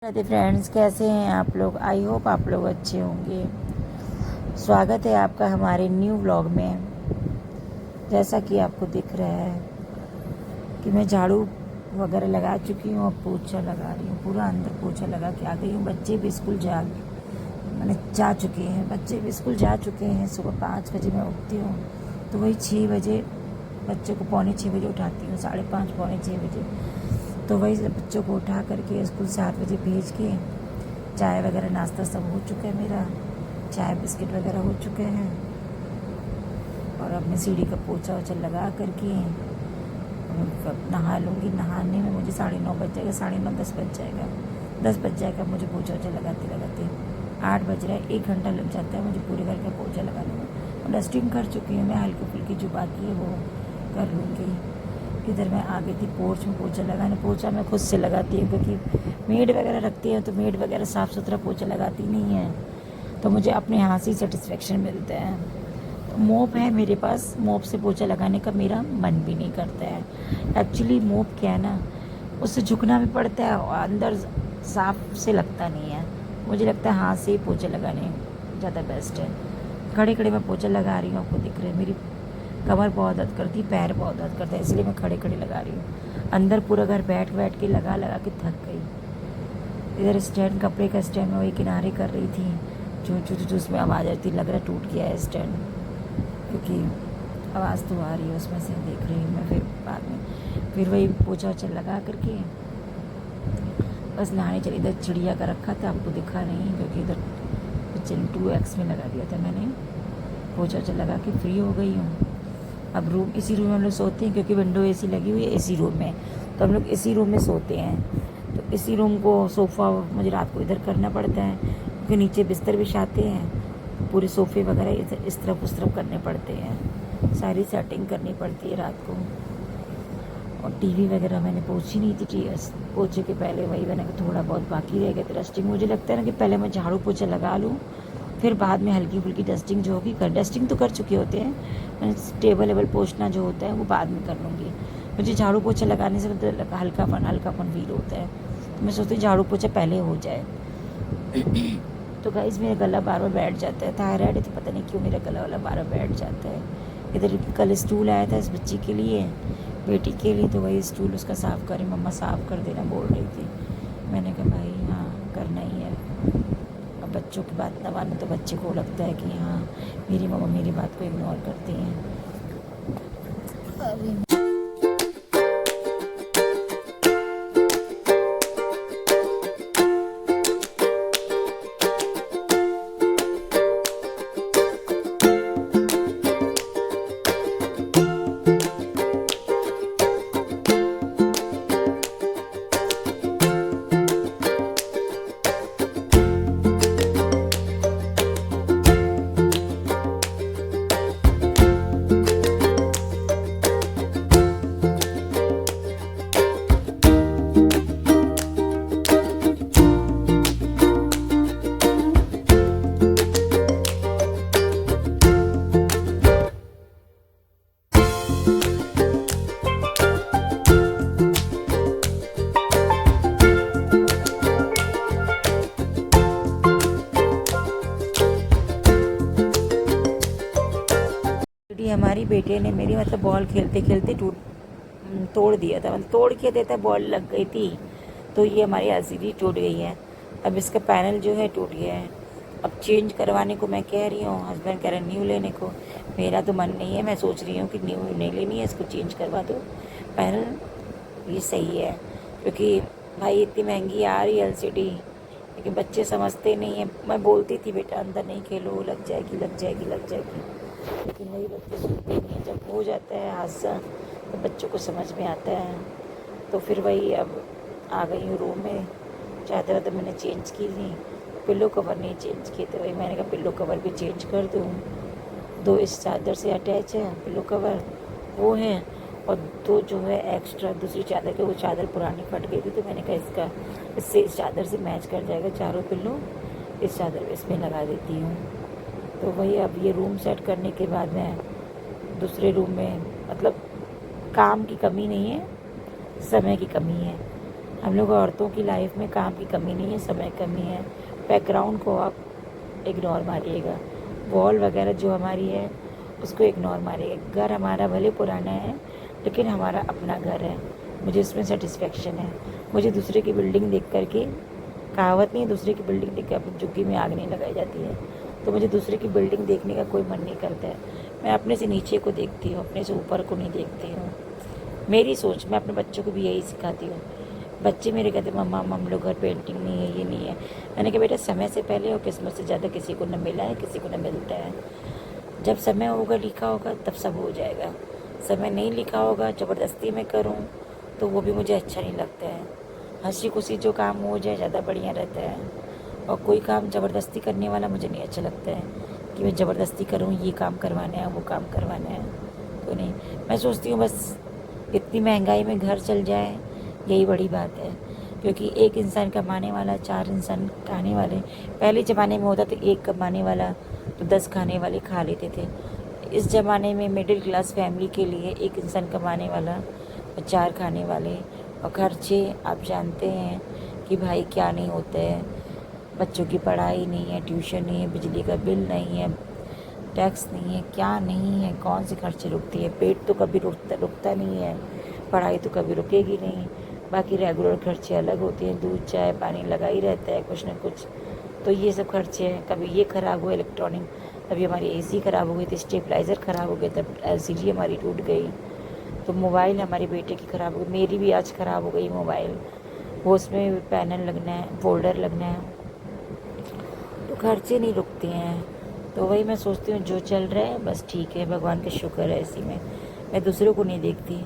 Radhe friends, कैसे हैं आप लोग। आई होप आप लोग अच्छे होंगे। स्वागत है आपका हमारे न्यू व्लॉग में। जैसा कि आपको दिख रहा है कि मैं झाड़ू वगैरह लगा चुकी हूँ, अब पोछा लगा रही हूँ। पूरा अंदर पोछा लगा के आ गई हूँ। बच्चे भी स्कूल जा चुके हैं। बच्चे भी स्कूल जा चुके हैं। सुबह 5 बजे मैं उठती हूँ, तो वही 6 बजे बच्चों को 5:45 बजे उठाती हूँ, 5:30 पौने 6 बजे। तो वही बच्चों को उठा करके स्कूल 7 बजे भेज के चाय वगैरह नाश्ता सब हो चुका है मेरा। चाय बिस्किट वगैरह हो चुके हैं। और अब मैं सीढ़ी का पोछा वोछा लगा करके नहा लूँगी। नहाने में मुझे 9:30 बज जाएगा, 9:30 10 बज जाएगा। 10 बज जाएगा मुझे पोछा वोछा लगाते लगाते। 8 बज रहा है, 1 घंटा लग जाता है मुझे पूरे घर का पोछा लगाने में। और डस्टिंग कर चुकी हूँ मैं, हल्की फुल्की जो बाकी है वो कर लूँगी। इधर मैं आ गई थी पोर्च में पोछा लगाने। पोछा मैं खुद से लगाती हूँ क्योंकि मेड वगैरह रखती है, तो मेड वगैरह साफ़ सुथरा पोछा लगाती नहीं है, तो मुझे अपने हाथ से सेटिस्फेक्शन मिलता है। तो मोप है मेरे पास, मोप से पोछा लगाने का मेरा मन भी नहीं करता है। एक्चुअली मोप क्या है ना, उससे झुकना भी पड़ता है और अंदर साफ से लगता नहीं है। मुझे लगता है हाथ से ही पोछा लगाने ज़्यादा बेस्ट है। खड़े खड़े मैं पोछा लगा रही हूँ, आपको दिख रहा है। मेरी कमर बहुत दर्द करती, पैर बहुत दर्द करता है, इसलिए मैं खड़े खड़े लगा रही हूँ। अंदर पूरा घर बैठ बैठ के लगा लगा के थक गई। इधर स्टैंड, कपड़े का स्टैंड में वही किनारे कर रही थी, जो उसमें आवाज़ आती, लग रहा टूट गया है स्टैंड, क्योंकि आवाज़ तो आ रही है उसमें से। देख रही हूँ मैं फिर बाद में। फिर वही पोछा वोछा लगा करके बस नहाने चली। इधर चिड़िया का रखा था, आपको दिखा नहीं क्योंकि इधर किचन 2x में लगा दिया था मैंने। पोछा वोछा लगा के फ्री हो गई हूँ। अब इसी रूम में हम लोग सोते हैं क्योंकि विंडो एसी लगी हुई है इसी रूम में, तो हम लोग इसी रूम में सोते हैं। तो इसी रूम को सोफ़ा मुझे रात को इधर करना पड़ता है क्योंकि नीचे बिस्तर बिछाते हैं, पूरे सोफ़े वगैरह इस तरफ उस तरफ करने पड़ते हैं, सारी सेटिंग करनी पड़ती है रात को। और टीवी वगैरह मैंने पोछी नहीं थी, पोछे के पहले वही मैंने थोड़ा बहुत बाकी रह गया था डस्टिंग। मुझे लगता है ना कि पहले मैं झाड़ू पोछा लगा लूँ, फिर बाद में हल्की फुल्की डस्टिंग जो होगी डस्टिंग तो कर चुके होते हैं, टेबल वेबल पोछना जो होता है वो बाद में कर लूँगी। मुझे झाड़ू पोछा लगाने से मतलब हल्कापन फील होता है, तो मैं सोचती हूँ झाड़ू पोछा पहले हो जाए। तो गाइस मेरा गला बार बार बैठ जाता है, थायराइड है तो पता नहीं क्यों मेरा गला वाला बार बार बैठ जाता है। इधर कल स्टूल आया था इस बच्ची के लिए, बेटी के लिए, तो वही स्टूल उसका साफ़ करें, मम्मा साफ़ कर देना बोल रही थी। मैंने कहा भाई हाँ करना ही है। अब बच्चों की बात ना मानो तो बच्चे को लगता है कि हाँ मेरी मम्मा मेरी बात को इग्नोर करती हैं। हमारी बेटे ने मेरी मतलब बॉल खेलते खेलते तोड़ दिया था, मतलब तोड़ के देता, बॉल लग गई थी, तो ये हमारी एलसीडी टूट गई है। अब इसका पैनल जो है टूट गया है। अब चेंज करवाने को मैं कह रही हूँ, हस्बैंड कह रहे हैं न्यू लेने को। मेरा तो मन नहीं है, मैं सोच रही हूँ कि न्यू नहीं लेनी है, इसको चेंज करवा दो पैनल, ये सही है। क्योंकि भाई इतनी महंगी आ रही है एलसीडी, लेकिन बच्चे समझते नहीं हैं। मैं बोलती थी बेटा अंदर नहीं खेलो, लग जाएगी लग जाएगी लग जाएगी, लेकिन वही बच्चे सुनते नहीं हैं। जब हो जाता है हादसा तो बच्चों को समझ में आता है। तो फिर वही अब आ गई हूँ रूम में। चादर वादर मैंने चेंज की थी, पिल्लो कवर नहीं चेंज किए थे, वही मैंने कहा पिल्लो कवर भी चेंज कर दूँ। 2 इस चादर से अटैच है पिल्लो कवर, वो हैं, और 2 जो है एक्स्ट्रा दूसरी चादर के, वो चादर पुरानी फट गई थी, तो मैंने कहा इससे इस चादर से मैच कर जाएगा, चारों पिल्लो इस चादर इसमें लगा देती हूँ। तो वही अब ये रूम सेट करने के बाद मैं दूसरे रूम में, मतलब काम की कमी नहीं है, समय की कमी है। हम लोग औरतों की लाइफ में काम की कमी नहीं है, समय कमी है। बैकग्राउंड को आप इग्नोर मारिएगा, वॉल वगैरह जो हमारी है उसको इग्नोर मारिएगा। घर हमारा भले पुराना है लेकिन हमारा अपना घर है, मुझे उसमें सेटिस्फेक्शन है। मुझे दूसरे की बिल्डिंग देख कर के, कहावत नहीं है दूसरे की बिल्डिंग देख कर अपनी झुग्गी में आग नहीं लगाई जाती है, तो मुझे दूसरे की बिल्डिंग देखने का कोई मन नहीं करता है। मैं अपने से नीचे को देखती हूँ, अपने से ऊपर को नहीं देखती हूँ। मेरी सोच, मैं अपने बच्चों को भी यही सिखाती हूँ। बच्चे मेरे कहते मम्मा हम लोग घर पेंटिंग नहीं है, ये नहीं है। मैंने कहा बेटा समय से पहले और किस्मत से ज़्यादा किसी को न मिला है, किसी को न मिलता है। जब समय होगा, लिखा होगा, तब सब हो जाएगा। समय नहीं लिखा होगा, ज़बरदस्ती में करूँ तो वो भी मुझे अच्छा नहीं लगता है। हंसी खुशी जो काम हो जाए ज़्यादा बढ़िया रहता है। और कोई काम ज़बरदस्ती करने वाला मुझे नहीं अच्छा लगता है कि मैं ज़बरदस्ती करूँ, ये काम करवाना है, वो काम करवाना है, तो नहीं। मैं सोचती हूँ बस इतनी महंगाई में घर चल जाए, यही बड़ी बात है। क्योंकि एक इंसान कमाने वाला, 4 इंसान खाने वाले। पहले ज़माने में होता तो एक कमाने वाला तो 10 खाने वाले खा लेते थे। इस ज़माने में मिडिल क्लास फैमिली के लिए एक इंसान कमाने वाला और 4 खाने वाले। और खर्चे आप जानते हैं कि भाई क्या नहीं होते हैं। बच्चों की पढ़ाई नहीं है, ट्यूशन नहीं है, बिजली का बिल नहीं है, टैक्स नहीं है, क्या नहीं है, कौन से खर्चे रुकती है। पेट तो कभी रुकता नहीं है, पढ़ाई तो कभी रुकेगी नहीं। बाकी रेगुलर खर्चे अलग होते हैं, दूध चाय पानी लगा ही रहता है कुछ ना कुछ। तो ये सब खर्चे हैं। कभी ये ख़राब हुआ इलेक्ट्रॉनिक, अभी हमारी एसी ख़राब हो गई थी, स्टेबलाइज़र ख़राब हो गया, तब एलसीडी हमारी टूट गई। तो मोबाइल हमारे बेटे की ख़राब हो गई, मेरी भी आज ख़राब हो गई मोबाइल। वो उसमें पैनल लगना है, फोल्डर लगना है, तो खर्चे नहीं रुकते हैं। तो वही मैं सोचती हूँ जो चल रहा है बस ठीक है, भगवान का शुक्र है। इसी में मैं दूसरों को नहीं देखती,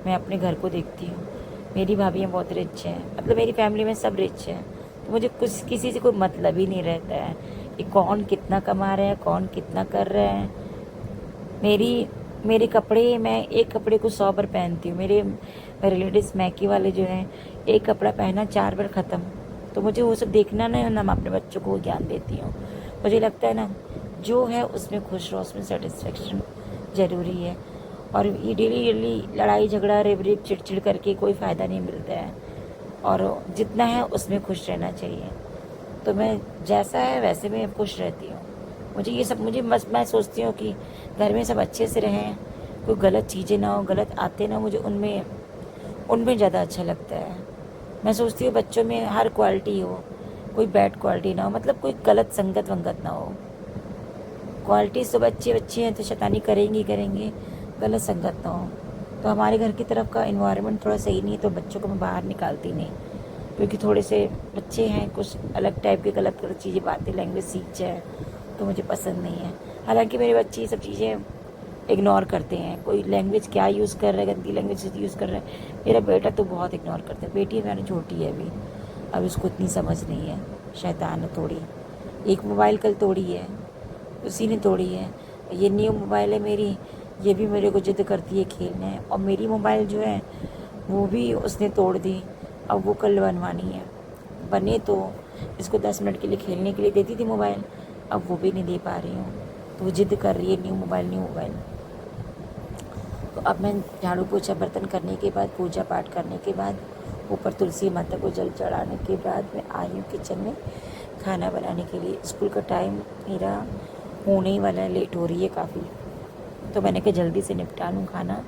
मैं अपने घर को देखती हूँ। मेरी भाभियाँ बहुत रिच हैं, मतलब मेरी फैमिली में सब रिच हैं, तो मुझे कुछ किसी से कोई मतलब ही नहीं रहता है कि कौन कितना कमा रहा है, कौन कितना कर रहा है। मेरे कपड़े, मैं एक कपड़े को 100 बार पहनती हूँ। मेरे रिलेटिव्स मैके वाले जो हैं, एक कपड़ा पहना 4 बार ख़त्म। तो मुझे वो सब देखना नहीं, ना मैं अपने बच्चों को ज्ञान देती हूँ। मुझे लगता है ना, जो है उसमें खुश रहो, उसमें सेटिस्फेक्शन ज़रूरी है। और ये डेली डेली लड़ाई झगड़ा रेब रेब चिड़चिड़ करके कोई फ़ायदा नहीं मिलता है। और जितना है उसमें खुश रहना चाहिए। तो मैं जैसा है वैसे में खुश रहती हूँ। मुझे ये सब, मुझे बस मैं सोचती हूँ कि घर में सब अच्छे से रहें, कोई गलत चीज़ें ना हो, गलत आते ना, मुझे उनमें उनमें ज़्यादा अच्छा लगता है। मैं सोचती हूँ बच्चों में हर क्वालिटी हो, कोई बैड क्वालिटी ना हो, मतलब कोई गलत संगत वंगत ना हो। क्वालिटीज़ तो बच्चे बच्चे हैं तो शैतानी करेंगे ही करेंगे, गलत संगत ना हो। तो हमारे घर की तरफ का इन्वायरमेंट थोड़ा सही नहीं है, तो बच्चों को मैं बाहर निकालती नहीं, क्योंकि थोड़े से बच्चे हैं कुछ अलग टाइप के गलत गलत चीज़ें, बातें, लैंग्वेज सीख जाए तो मुझे पसंद नहीं है। हालांकि मेरे बच्चे ये सब चीज़ें इग्नोर करते हैं, कोई लैंग्वेज क्या यूज़ कर रहा है, गंदी लैंग्वेज यूज़ कर रहा है। मेरा बेटा तो बहुत इग्नोर करता है, बेटी मेरी छोटी है अभी उसको इतनी समझ नहीं है, शैतान है थोड़ी। एक मोबाइल कल तोड़ी है, उसी ने तोड़ी है। ये न्यू मोबाइल है मेरी, ये भी मेरे को जिद करती है खेलना है। और मेरी मोबाइल जो है वो भी उसने तोड़ दी, अब वो कल बनवानी है। बने तो इसको 10 मिनट के लिए खेलने के लिए देती थी मोबाइल, अब वो भी नहीं दे पा रही हूँ, तो वो जिद कर रही है न्यू मोबाइल न्यू मोबाइल। तो अब मैं झाड़ू पोछा बर्तन करने के बाद, पूजा पाठ करने के बाद, ऊपर तुलसी माता को जल चढ़ाने के बाद मैं आई हूँ किचन में खाना बनाने के लिए। स्कूल का टाइम मेरा होने ही वाला है, लेट हो रही है काफ़ी, तो मैंने कहा जल्दी से निपटा लूँ खाना।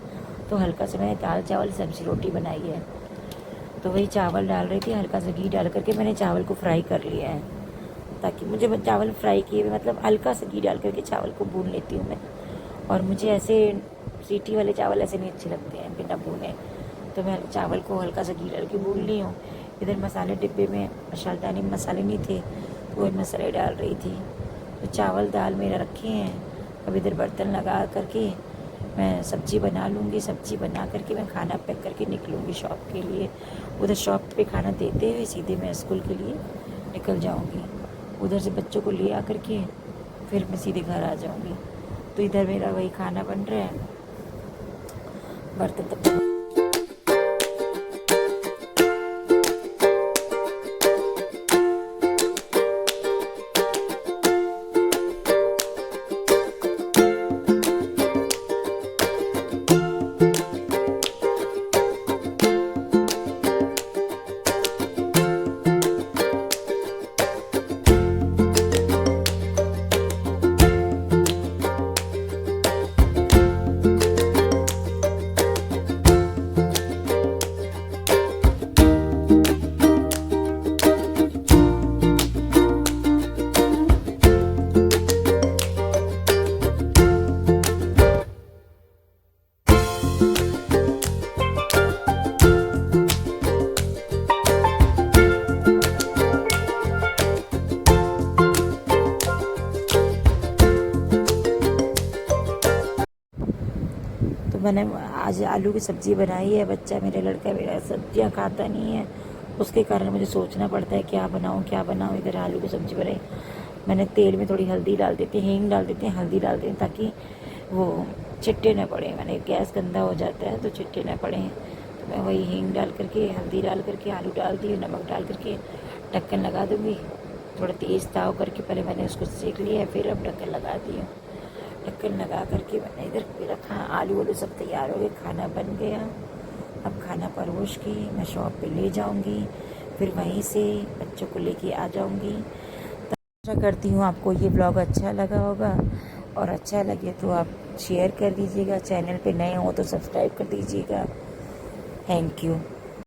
तो हल्का से मैंने दाल चावल सब्ज़ी रोटी बनाई है, तो वही चावल डाल रही थी, हल्का सा घी डाल करके मैंने चावल को फ्राई कर लिया है, ताकि मुझे चावल फ्राई किए हुए, मतलब हल्का सा घी डाल करके चावल को भून लेती हूँ मैं। और मुझे ऐसे सीटी वाले चावल ऐसे नहीं अच्छे लगते हैं बिना भूने, तो मैं चावल को हल्का सा घी डाल के भून ली हूँ। इधर मसाले डिब्बे में मसालेदानी मसाले नहीं थे, तो वही मसाले डाल रही थी। तो चावल दाल मेरा रखे हैं, अब इधर बर्तन लगा करके मैं सब्ज़ी बना लूँगी। सब्ज़ी बना करके मैं खाना पैक करके निकलूँगी शॉप के लिए। उधर शॉप पे खाना देते हुए सीधे मैं स्कूल के लिए निकल जाऊँगी। उधर से बच्चों को ले आ करके फिर मैं सीधे घर आ जाऊँगी। तो इधर मेरा वही खाना बन रहा है, बर्तन तब मैंने आज आलू की सब्ज़ी बनाई है। बच्चा मेरा लड़का मेरा सब्जियां खाता नहीं है, उसके कारण मुझे सोचना पड़ता है क्या बनाऊँ। इधर आलू की सब्ज़ी बनाई, मैंने तेल में थोड़ी हल्दी डाल देती हूँ, हींग डाल देती हूँ, हल्दी डाल देती हूँ ताकि वो चिट्टे न पड़े। मैंने गैस गंदा हो जाता है तो चिट्टे न पड़े। तो मैं वही हींग डाल करके, हल्दी डाल करके, आलू डाल दिए, नमक डाल करके ढक्कन लगा दूँगी। थोड़ा तेज़ ताव करके पहले मैंने उसको सेक लिया, फिर अब ढक्कन लगा दिया। ढक्कन लगा करके मैंने इधर पे रखा, आलू वालू सब तैयार हो गए, खाना बन गया। अब खाना परोस के मैं शॉप पे ले जाऊंगी, फिर वहीं से बच्चों को लेके आ जाऊंगी। आशा करती हूँ आपको ये ब्लॉग अच्छा लगा होगा, और अच्छा लगे तो आप शेयर कर दीजिएगा। चैनल पे नए हो तो सब्सक्राइब कर दीजिएगा। Thank you.